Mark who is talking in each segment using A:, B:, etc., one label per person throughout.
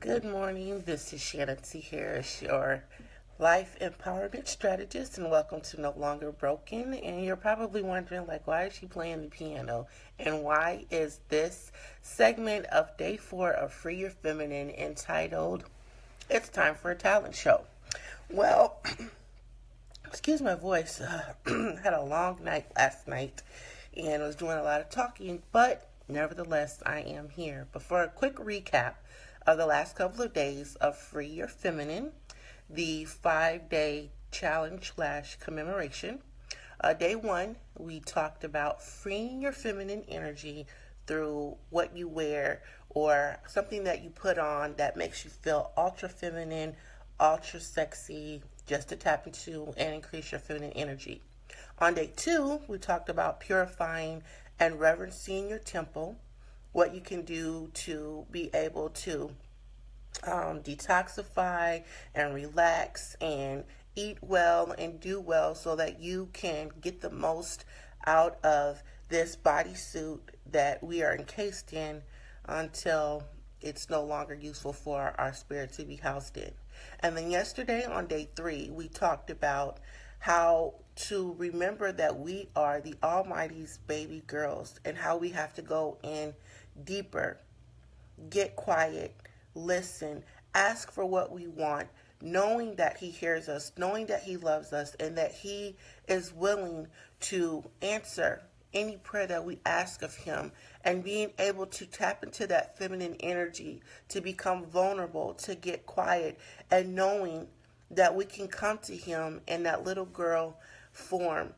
A: Good morning. This is Shannon T. Harris, your life empowerment strategist, and welcome to No Longer Broken. And you're probably wondering, why is she playing the piano? And why is this segment of day 4 of Free Your Feminine entitled It's Time for a Talent Show? Well, excuse my voice. Had a long night last night and was doing a lot of talking, but nevertheless, I am here. But for a quick recap of the last couple of days of Free Your Feminine, the 5-day challenge / commemoration. Day 1, we talked about freeing your feminine energy through what you wear or something that you put on that makes you feel ultra feminine, ultra sexy, just to tap into and increase your feminine energy. On day 2, we talked about purifying and reverencing your temple, what you can do to be able to detoxify and relax and eat well and do well so that you can get the most out of this bodysuit that we are encased in until it's no longer useful for our spirit to be housed in. And then yesterday on day 3, we talked about how to remember that we are the Almighty's baby girls and how we have to go in deeper, get quiet, listen, ask for what we want, knowing that He hears us, knowing that He loves us, and that He is willing to answer any prayer that we ask of Him, and being able to tap into that feminine energy, to become vulnerable, to get quiet, and knowing that we can come to Him in that little girl form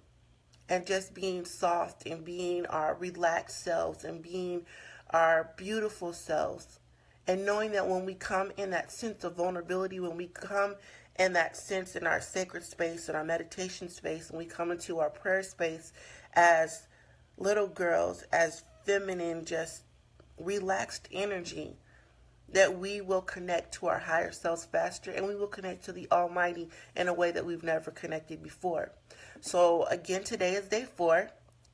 A: and just being soft and being our relaxed selves and being our beautiful selves. And knowing that when we come in that sense of vulnerability, when we come in that sense in our sacred space, in our meditation space, and we come into our prayer space as little girls, as feminine, just relaxed energy, that we will connect to our higher selves faster and we will connect to the Almighty in a way that we've never connected before. So again, today is day 4.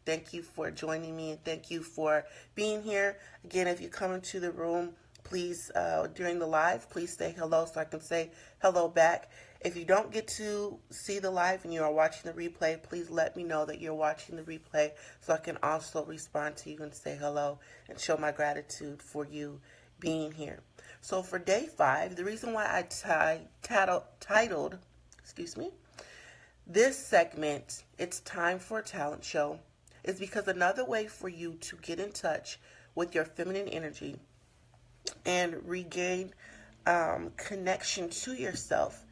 A: Thank you for joining me and thank you for being here. Again, if you come into the room, please, during the live, please say hello so I can say hello back. If you don't get to see the live and you are watching the replay, please let me know that you're watching the replay so I can also respond to you and say hello and show my gratitude for you being here. So for day 5, the reason why I titled this segment, It's Time for a Talent Show, is because another way for you to get in touch with your feminine energy and regain connection to yourself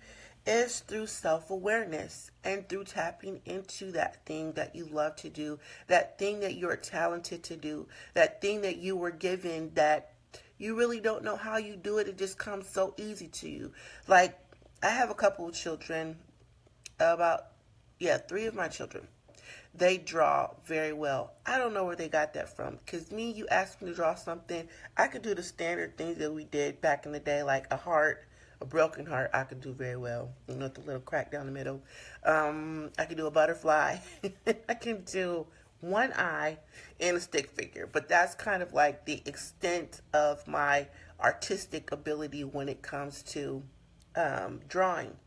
A: is through self-awareness and through tapping into that thing that you love to do, that thing that you're talented to do, that thing that you were given that you really don't know how you do it. It just comes so easy to you. Like, I have a couple of children, 3 of my children. They draw very well. I don't know where they got that from. Because you ask me to draw something, I could do the standard things that we did back in the day, like a heart, a broken heart, I could do very well. With the little crack down the middle. I could do a butterfly. I can do one eye and a stick figure. But that's kind of like the extent of my artistic ability when it comes to drawing.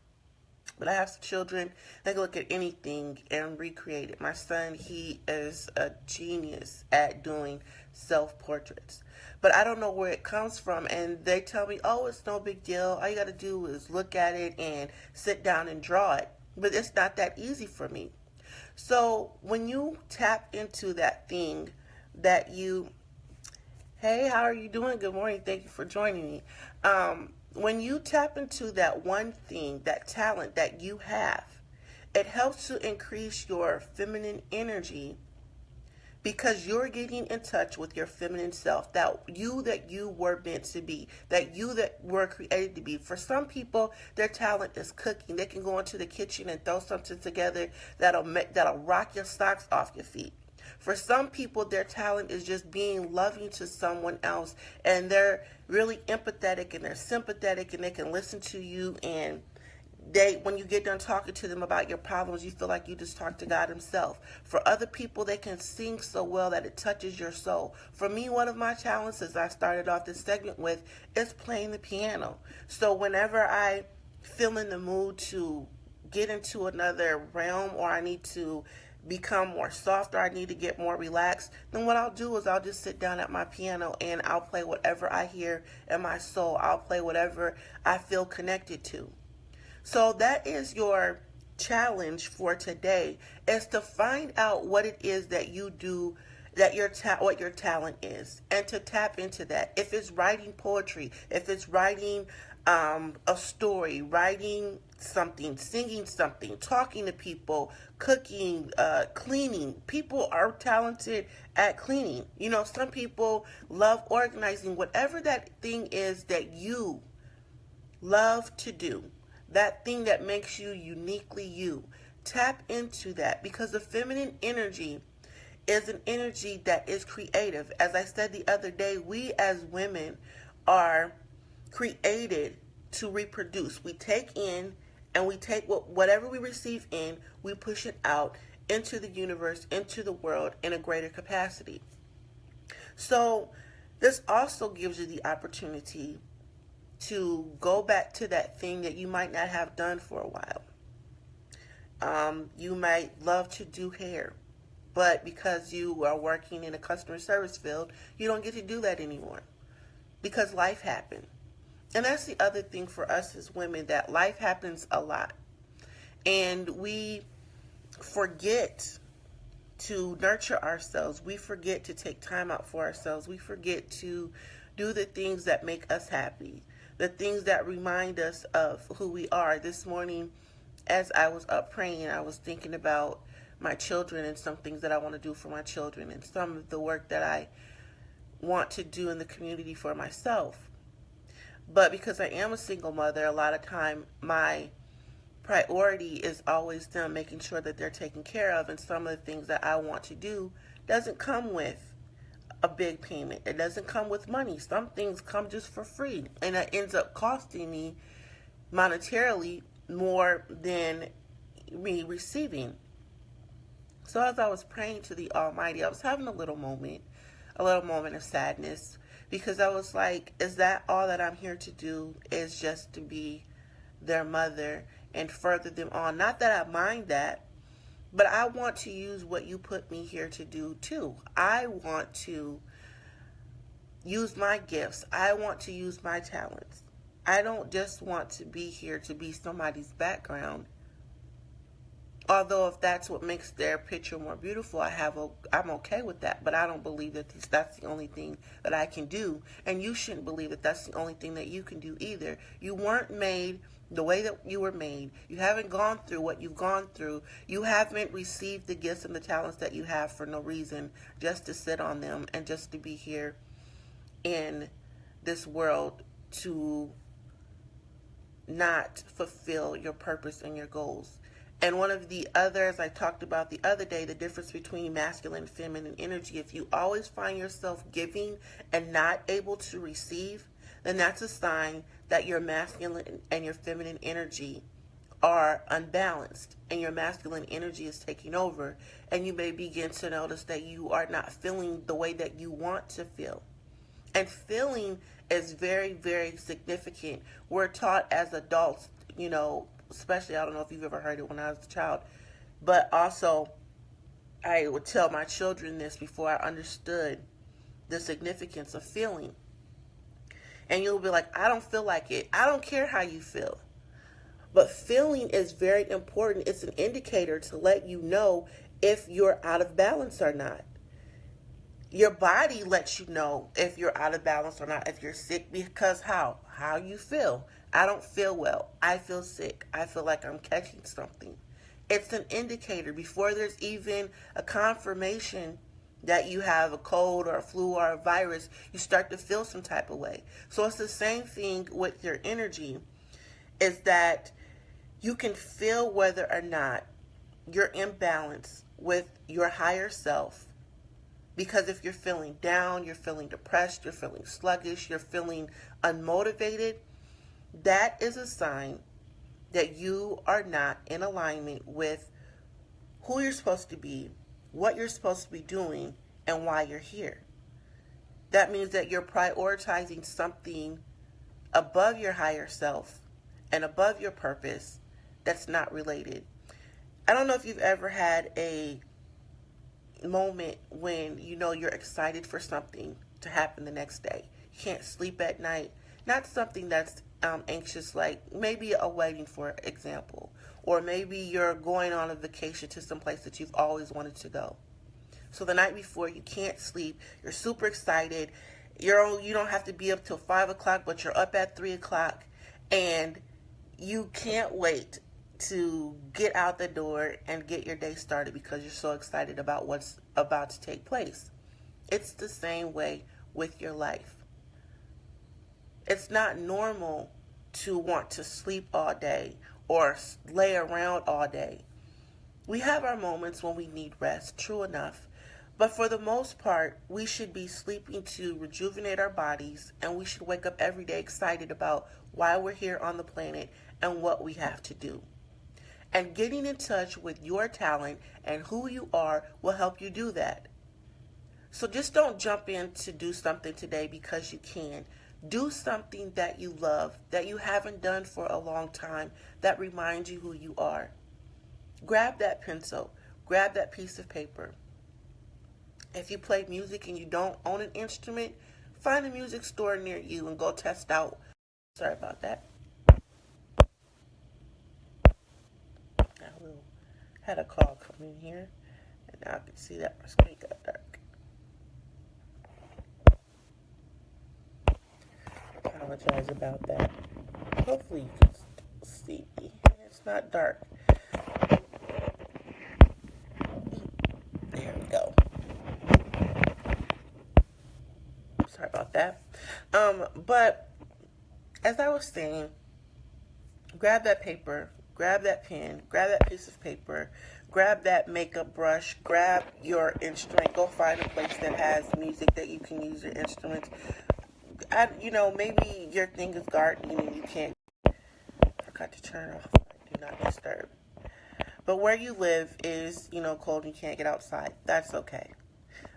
A: But I have some children that can look at anything and recreate it. My son, he is a genius at doing self-portraits. But I don't know where it comes from. And they tell me, oh, it's no big deal. All you got to do is look at it and sit down and draw it. But it's not that easy for me. So when you tap into that thing that you, hey, how are you doing? Good morning. Thank you for joining me. When you tap into that one thing, that talent that you have, it helps to increase your feminine energy because you're getting in touch with your feminine self, that you were meant to be, that you that were created to be. For some people, their talent is cooking. They can go into the kitchen and throw something together that'll rock your socks off your feet. For some people, their talent is just being loving to someone else, and they're really empathetic and they're sympathetic and they can listen to you and when you get done talking to them about your problems, you feel like you just talked to God himself. For other people, they can sing so well that it touches your soul. For me, one of my challenges I started off this segment with is playing the piano. So whenever I feel in the mood to get into another realm, or I need to become more soft, or I need to get more relaxed, then what I'll do is I'll just sit down at my piano and I'll play whatever I hear in my soul. I'll play whatever I feel connected to. So that is your challenge for today, is to find out what it is that you do, that what your talent is, and to tap into that. If it's writing poetry, if it's writing a story, writing something, singing something, talking to people, cooking, cleaning. People are talented at cleaning. You know, some people love organizing. Whatever that thing is that you love to do, that thing that makes you uniquely you, tap into that, because the feminine energy is an energy that is creative. As I said the other day, we as women are created to reproduce. We take in, and we take whatever we receive in, we push it out into the universe, into the world in a greater capacity. So this also gives you the opportunity to go back to that thing that you might not have done for a while. You might love to do hair, but because you are working in a customer service field, you don't get to do that anymore because life happened. And that's the other thing for us as women, that life happens a lot. And we forget to nurture ourselves. We forget to take time out for ourselves. We forget to do the things that make us happy, the things that remind us of who we are. This morning, as I was up praying, I was thinking about my children and some things that I want to do for my children, and some of the work that I want to do in the community for myself. But because I am a single mother, a lot of time my priority is always them, making sure that they're taken care of. And some of the things that I want to do doesn't come with a big payment. It doesn't come with money. Some things come just for free, and it ends up costing me monetarily more than me receiving. So as I was praying to the Almighty, I was having a little moment of sadness, because I was like, is that all that I'm here to do, is just to be their mother and further them on? Not that I mind that, but I want to use what you put me here to do too. I want to use my gifts. I want to use my talents. I don't just want to be here to be somebody's background. Although if that's what makes their picture more beautiful, I'm okay with that. But I don't believe that that's the only thing that I can do. And you shouldn't believe that that's the only thing that you can do either. You weren't made the way that you were made. You haven't gone through what you've gone through. You haven't received the gifts and the talents that you have for no reason, just to sit on them and just to be here in this world to not fulfill your purpose and your goals. And one of the others I talked about the other day, the difference between masculine and feminine energy. If you always find yourself giving and not able to receive, then that's a sign that your masculine and your feminine energy are unbalanced, and your masculine energy is taking over, and you may begin to notice that you are not feeling the way that you want to feel. And feeling is very, very significant. We're taught as adults, especially, I don't know if you've ever heard it when I was a child, but also I would tell my children this before I understood the significance of feeling. And you'll be like, I don't feel like it. I don't care how you feel. But feeling is very important. It's an indicator to let you know if you're out of balance or not. Your body lets you know if you're out of balance or not, if you're sick, because how you feel. I don't feel well. I feel sick. I feel like I'm catching something. It's an indicator before there's even a confirmation that you have a cold or a flu or a virus. You start to feel some type of way. So it's the same thing with your energy, is that you can feel whether or not you're in balance with your higher self. Because if you're feeling down, you're feeling depressed, you're feeling sluggish, you're feeling unmotivated, that is a sign that you are not in alignment with who you're supposed to be, what you're supposed to be doing, and why you're here. That means that you're prioritizing something above your higher self and above your purpose that's not related. I don't know if you've ever had a moment when you know you're excited for something to happen the next day. You can't sleep at night. Not something that's anxious, like maybe a wedding, for example, or maybe you're going on a vacation to some place that you've always wanted to go. So the night before, you can't sleep. You're super excited. You don't have to be up till 5 o'clock, but you're up at 3 o'clock, and you can't wait to get out the door and get your day started because you're so excited about what's about to take place. It's the same way with your life. It's not normal to want to sleep all day or lay around all day. We have our moments when we need rest, true enough. But for the most part, we should be sleeping to rejuvenate our bodies, and we should wake up every day excited about why we're here on the planet and what we have to do. And getting in touch with your talent and who you are will help you do that. So just don't jump in to do something today because you can. Do something that you love, that you haven't done for a long time, that reminds you who you are. Grab that pencil. Grab that piece of paper. If you play music and you don't own an instrument, find a music store near you and go test out. Sorry about that. Had a call come in here, and now I can see that my screen got dark. Apologize about that. Hopefully you can see me. It's not dark. There we go. Sorry about that. But as I was saying, grab that paper, grab that pen, grab that piece of paper, grab that makeup brush, grab your instrument, go find a place that has music that you can use your instruments. Maybe your thing is gardening and you can't. I forgot to turn off do not disturb. But where you live is, cold and you can't get outside. That's okay.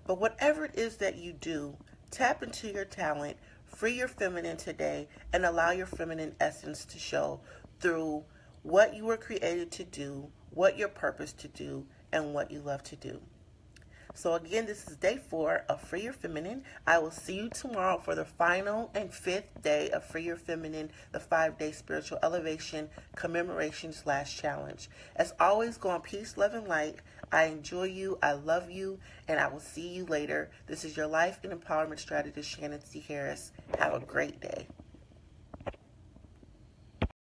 A: But whatever it is that you do, tap into your talent, free your feminine today, and allow your feminine essence to show through what you were created to do, what you're purposed to do, and what you love to do. So again, this is day 4 of Free Your Feminine. I will see you tomorrow for the final and 5th day of Free Your Feminine, the 5-day spiritual elevation commemoration / challenge. As always, go on peace, love, and light. I enjoy you, I love you, and I will see you later. This is your life and empowerment strategist, Shannon C. Harris. Have a great day.